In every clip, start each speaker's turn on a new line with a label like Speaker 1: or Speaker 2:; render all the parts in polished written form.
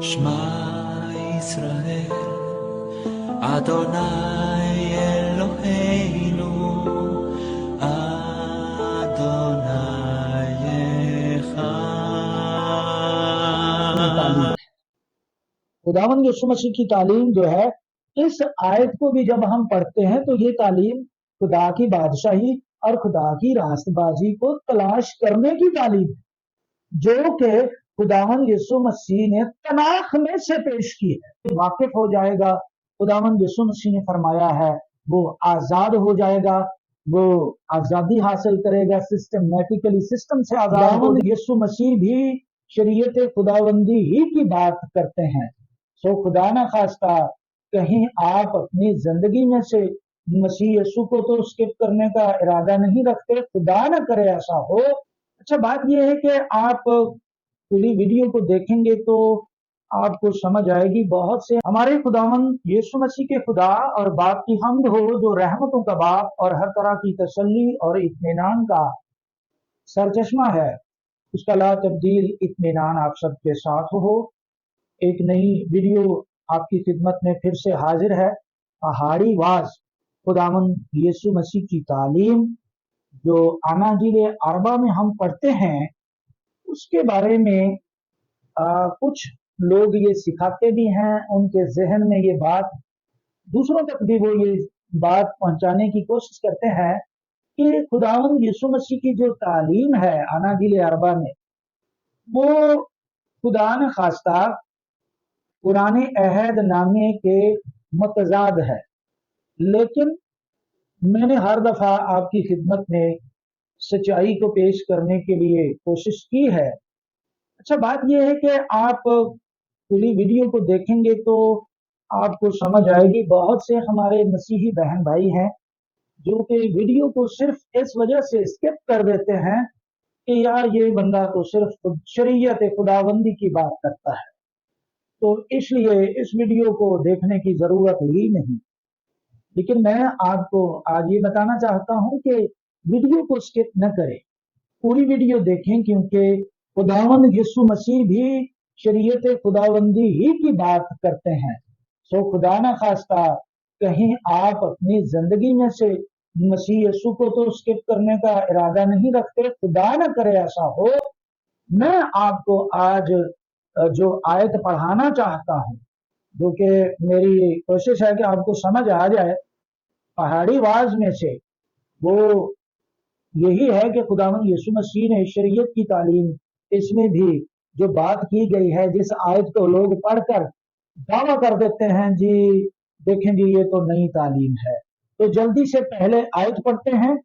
Speaker 1: שמע ישראל, אדוני אלוהינו, אדוני אחד.
Speaker 2: खुदावंद यीशु मसीह की तालीम जो है, इस आयत को भी जब हम पढ़ते हैं तो ये तालीम खुदा की बादशाही और खुदा की रास्तबाजी को तलाश करने की तालीम है, जो कि खुदावंद यीशु मसीह ने तनाख में से पेश की है। वाकिफ हो जाएगा, खुदावंद यीशु मसीह ने फरमाया है, वो आजाद हो जाएगा, वो आजादी हासिल करेगा, सिस्टमेटिकली सिस्टम से आजाद हो। यीशु मसीह भी शरीयत खुदावंदी ही की बात करते हैं। सो खुदा ना खास्ता कहीं आप अपनी जिंदगी में से मसीह यीशु को तो स्किप करने का इरादा नहीं रखते, खुदा ना करे ऐसा हो। अच्छा, बात यह है कि आप पूरी वीडियो को देखेंगे तो आपको समझ आएगी। बहुत से हमारे खुदावंद यीशु मसीह के खुदा और बाप की हम्द हो, जो रहमतों का बाप और हर तरह की तसल्ली और इत्मीनान का सरचश्मा है, उसका ला तब्दील इत्मीनान आप सबके साथ हो। एक नई वीडियो आपकी खिदमत में फिर से हाजिर है। पहाड़ी वाज खुदावंद यीशु मसीह की तालीम जो अनाजील अरबा में हम पढ़ते हैं, उसके बारे में कुछ लोग ये सिखाते भी हैं, उनके जहन में ये बात दूसरों तक भी वो ये बात पहुंचाने की कोशिश करते हैं कि खुदावंद यीशु मसीह की जो तालीम है अनाजील अरबा में, वो खुदा ने खास्ता पुराने अहद नामे के मुतजाद है। लेकिन मैंने हर दफा आपकी खिदमत में सच्चाई को पेश करने के लिए कोशिश की है। अच्छा, बात यह है कि आप पूरी वीडियो को देखेंगे तो आपको समझ आएगी। बहुत से हमारे मसीही बहन भाई हैं जो कि वीडियो को सिर्फ इस वजह से स्किप कर देते हैं कि यार ये बंदा तो सिर्फ शरीयत खुदाबंदी की बात करता है, तो इसलिए इस वीडियो को देखने की जरूरत ही नहीं। लेकिन मैं आपको आज ये बताना चाहता हूं कि वीडियो को स्किप न करें, पूरी वीडियो देखें, क्योंकि खुदावंद यीशु मसीह भी शरीयत खुदाबंदी ही की बात करते हैं। सो खुदा ना खास्ता कहीं आप अपनी जिंदगी में से मसीह यीशु को तो स्किप करने का इरादा नहीं रखते, खुदा ना करे ऐसा हो। मैं आपको आज जो आयत पढ़ाना चाहता हूं, जो कि मेरी कोशिश है कि आपको समझ आ जाए, पहाड़ी वाज में से वो यही है कि खुदावंद यीशु मसीह ने शरीयत की तालीम, इसमें भी जो बात की गई है, जिस आयत को लोग पढ़कर दावा कर देते हैं जी देखें जी ये तो नई तालीम है, तो जल्दी से पहले आयत पढ़ते हैं,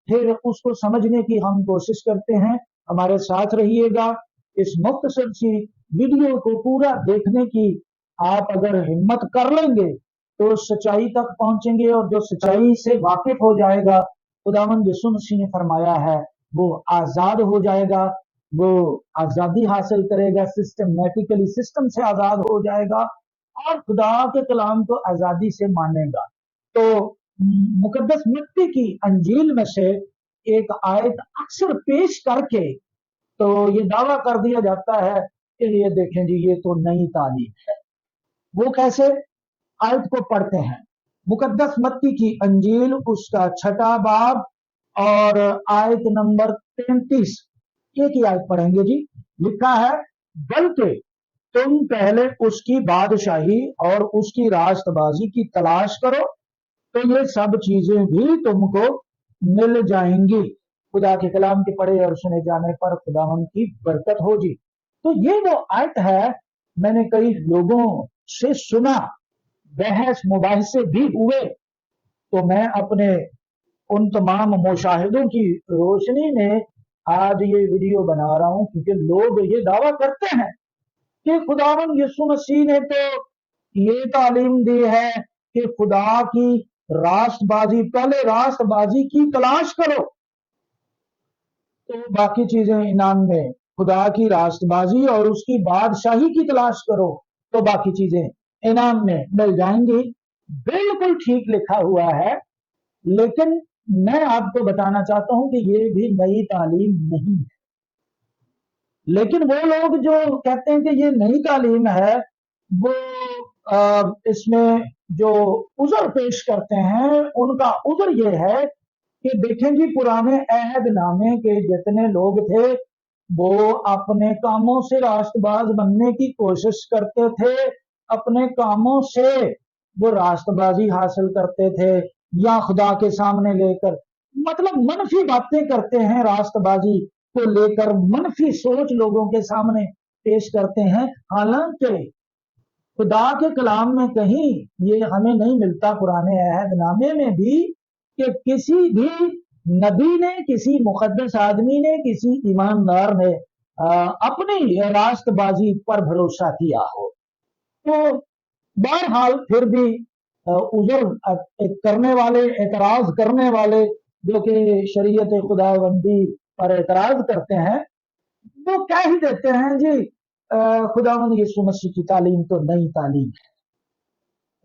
Speaker 2: फिर उसको समझने की हम कोशिश करते हैं। हमारे साथ रहिएगा। इस मुख्तसर सी वीडियो को पूरा देखने की आप अगर हिम्मत कर लेंगे तो सच्चाई तक पहुंचेंगे, और जो सच्चाई से वाकिफ हो जाएगा, खुदावंद यीशु मसीह ने फरमाया है, वो आजाद हो जाएगा, वो आजादी हासिल करेगा, सिस्टमेटिकली सिस्टम से आजाद हो जाएगा और खुदा के कलाम को आजादी से मानेगा। तो मुकद्दस मत्ती की अंजील में से एक आयत अक्सर पेश करके तो ये दावा कर दिया जाता है कि ये देखें जी ये तो नई तालीम है। वो कैसे? आयत को पढ़ते हैं। मुकद्दस मत्ती की अंजील उसका 6 बाब और आयत नंबर 33, एक ही आयत पढ़ेंगे जी। लिखा है, बल्कि तुम पहले उसकी बादशाही और उसकी रास्तबाजी की तलाश करो तो ये सब चीजें भी तुमको मिल जाएंगी। खुदा के कलाम के पढ़े और सुने जाने पर खुदावंद की बरकत हो जी। तो ये वो आयत है, मैंने कई लोगों से सुना, बहस मुबाहिसे भी हुए, तो मैं अपने उन तमाम मुशाहिदों की रोशनी में आज ये वीडियो बना रहा हूं, क्योंकि लोग ये दावा करते हैं कि खुदावंद यीशु मसीह ने तो ये तालीम दी है कि खुदा की रास्तबाजी, पहले रास्तबाजी की तलाश करो तो बाकी चीजें इनाम में, खुदा की रास्तबाजी और उसकी बादशाही की तलाश करो तो बाकी चीजें इनाम में मिल जाएंगी। बिल्कुल ठीक लिखा हुआ है, लेकिन मैं आपको बताना चाहता हूं कि ये भी नई तालीम नहीं है। लेकिन वो लोग जो कहते हैं कि ये नई तालीम है, وہ इसमें जो उज़र पेश करते हैं उनका उज़र ये है कि देखें जी पुराने अहदनामे के जितने लोग थे वो अपने कामों से राष्ट्रबाज बनने की कोशिश करते थे, अपने कामों से वो राष्ट्रबाजी हासिल करते थे या खुदा के सामने लेकर मतलब मनफी बातें करते हैं, राष्ट्रबाजी को लेकर मनफी सोच लोगों के सामने पेश करते हैं। हालांकि खुदा के कलाम में कहीं ये हमें नहीं मिलता पुराने अहदनामे में भी कि किसी भी नबी ने, किसी मुकद्दस आदमी ने, किसी ईमानदार ने अपनी रास्तबाजी पर भरोसा किया हो। तो बहरहाल फिर भी उज़र करने वाले, एतराज करने वाले जो कि शरीयत खुदाबंदी पर एतराज करते हैं वो कह ही देते हैं जी खुदावंद यीशु मसीह की तालीम तो नई तालीम है।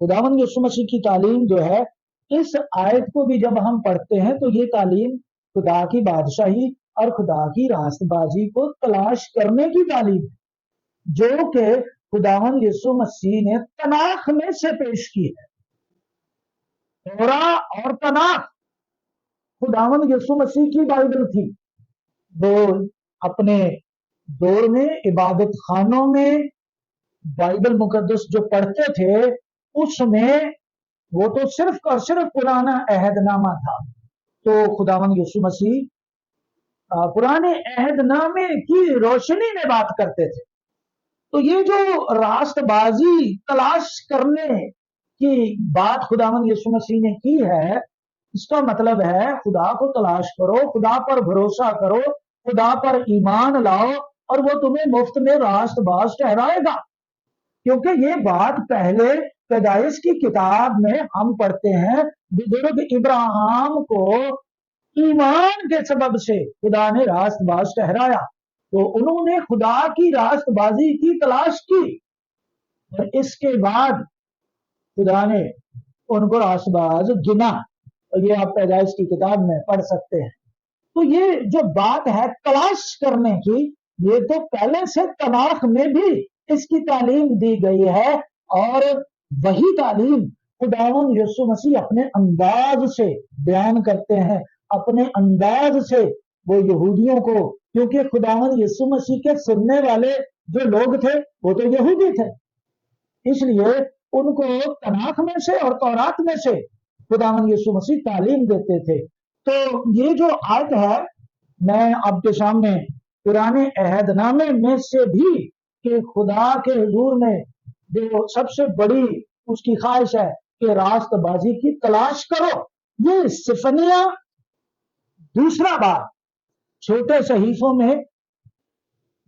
Speaker 2: खुदावंद यीशु मसीह की तालीम जो है, इस आयत को भी जब हम पढ़ते हैं तो ये तालीम खुदा की बादशाही और खुदा की रास्तबाजी को तलाश करने की तालीम है जो कि खुदावंद यीशु मसीह ने तनाख में से पेश की है। तौरा और तनाख खुदावंद यीशु मसीह की बाइबल थी। वो अपने दौर में इबादत खानों में बाइबल मुकद्दस जो पढ़ते थे उसमें वो तो सिर्फ और सिर्फ पुराना अहदनामा था। तो खुदावंद यीशु मसीह पुराने अहदनामे की रोशनी में बात करते थे। तो ये जो रास्तबाजी तलाश करने की बात खुदावंद यीशु मसीह ने की है, इसका मतलब है खुदा को तलाश करो, खुदा पर भरोसा करो, खुदा पर ईमान लाओ और वो तुम्हें मुफ्त में रास्तबाज ठहराएगा। क्योंकि ये बात पहले पैदाइश की किताब में हम पढ़ते हैं, बुजुर्ग इब्राहिम को ईमान के सबब से खुदा ने रास्तबाज ठहराया। तो उन्होंने खुदा की रास्तबाजी की तलाश की और इसके बाद खुदा ने उनको रास्तबाज गिना। और ये आप पैदाइश की किताब में पढ़ सकते हैं। तो ये जो बात है तलाश करने की, ये तो पहले से तनाख में भी इसकी तालीम दी गई है और वही तालीम खुदावंद यीशु मसीह अपने अंदाज से बयान करते हैं, अपने अंदाज से वो यहूदियों को, क्योंकि खुदावंद यीशु मसीह के सुनने वाले जो लोग थे वो तो यहूदी थे, इसलिए उनको तनाख में से और तौरात में से खुदावंद यीशु मसीह तालीम देते थे। तो ये जो आयत है मैं आपके सामने पुराने अहदनामे में से भी कि खुदा के हुजूर में जो सबसे बड़ी उसकी ख्वाहिश है कि रास्तबाजी की तलाश करो, ये सिफनिया दूसरा बार छोटे सहीफों में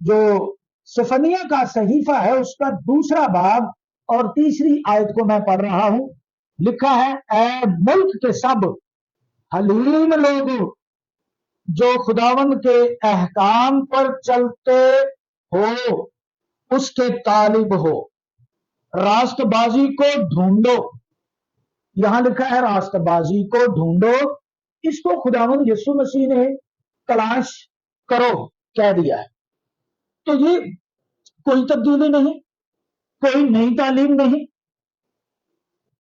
Speaker 2: जो सिफनिया का सहीफा है उसका दूसरा बाब और तीसरी आयत को मैं पढ़ रहा हूं। लिखा है, ऐ मुल्क के सब हलीम लोग जो खुदावंद के अहकाम पर चलते हो, उसके तालिब हो, रास्तबाजी को ढूंढो। यहां लिखा है रास्तबाजी को ढूंढो, इसको खुदावंद यीशु मसीह ने तलाश करो कह दिया है। तो ये कोई तब्दीली नहीं, कोई नई तालीम नहीं।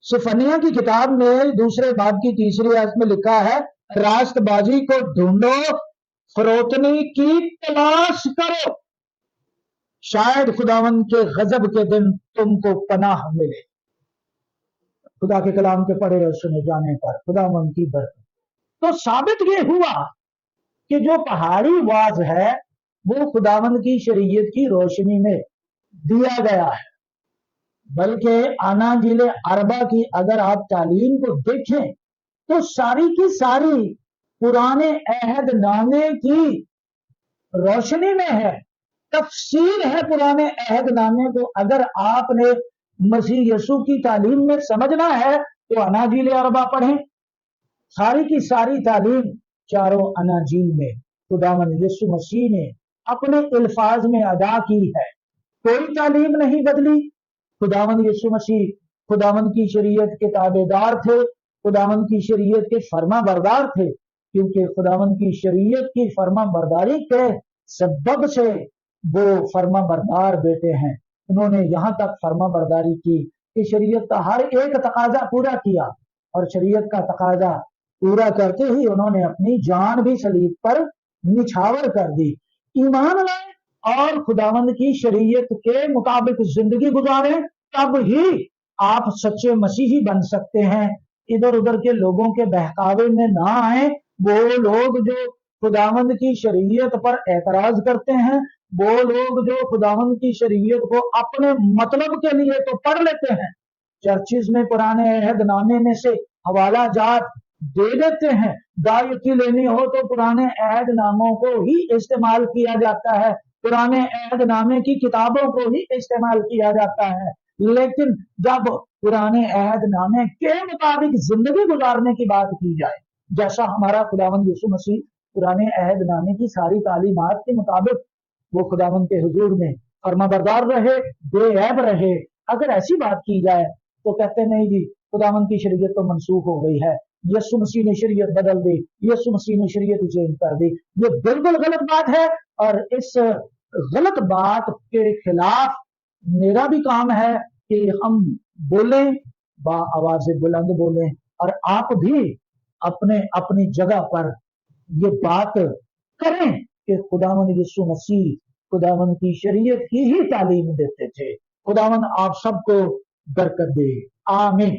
Speaker 2: सिफनिया की किताब में दूसरे बाब की तीसरी आयत में लिखा है, रास्तबाजी को ढूंढो, फरोतनी की तलाश करो, शायद खुदावंद के गजब के दिन तुमको पनाह मिले। खुदा के कलाम के पढ़े और सुने जाने पर खुदावंद की बरकत। तो साबित ये हुआ कि जो पहाड़ी वाज है वो खुदावंद की शरीयत की रोशनी में दिया गया है। बल्कि अनाजिल अरबा की अगर आप तालीम को देखें तो सारी की सारी पुराने अहदनामे की रोशनी में है, तफसीर है पुराने अहदनामे को। अगर आपने मसीह यीशु की तालीम में समझना है तो अनाजिल अरबा पढ़ें। सारी की सारी तालीम चारों अनाजील में खुदावंद यीशु मसीह ने अपने अल्फाज में अदा की है, कोई तालीम नहीं बदली। खुदावंद यीशु मसीह खुदावंद की शरीयत के ताबेदार थे, खुदावंद की शरीयत के फर्मा बरदार थे, क्योंकि खुदावंद की शरीयत की फर्मा बरदारी के सबब से वो फर्मा बरदार बेटे हैं। انہوں نے यहाँ तक फरमा बरदारी की कि शरीयत का हर एक तकाजा पूरा किया और शरीयत का तकाजा पूरा करके ही उन्होंने अपनी जान भी सलीब पर निछावर कर दी। ईमान लाए और खुदावंद की शरीयत के मुताबिक जिंदगी गुजारें, तब ही आप सच्चे मसीही बन सकते हैं। इधर उधर के लोगों के बहकावे में ना आए। वो लोग जो खुदावंद की शरीयत पर एतराज करते हैं, वो लोग जो खुदावंद की शरीयत को अपने मतलब के लिए तो पढ़ लेते हैं, चर्चिज में पुराने अहद नामे में से हवाला जात दे देते हैं। गायकी लेनी हो तो पुराने अहद नामों को ही इस्तेमाल किया जाता है, पुराने अहद नामे की किताबों को ही इस्तेमाल किया जाता है। लेकिन जब पुराने अहद नामे के मुताबिक जिंदगी गुजारने की बात की जाए, जैसा हमारा खुदावंद यीशु मसीह पुराने अहद नामे की सारी तालीमात के मुताबिक वो खुदावंद के हुजूर में फरमाबरदार रहे, बेऐब रहे, अगर ऐसी बात की जाए तो कहते नहीं जी खुदावंद की शरीयत तो मनसूख हो गई है, यीशु मसीह ने शरीयत बदल दी, यीशु मसीह ने शरीयत चेंज कर दी। ये बिल्कुल गलत बात है और इस गलत बात के खिलाफ मेरा भी काम है कि हम बोलें, आवाज बुलंद बोलें, और आप भी अपने अपनी जगह पर ये बात करें कि खुदावंद यीशु मसीह खुदावंद की शरीयत की ही तालीम देते थे। खुदावंद आप सबको बरकत दे, आमीन।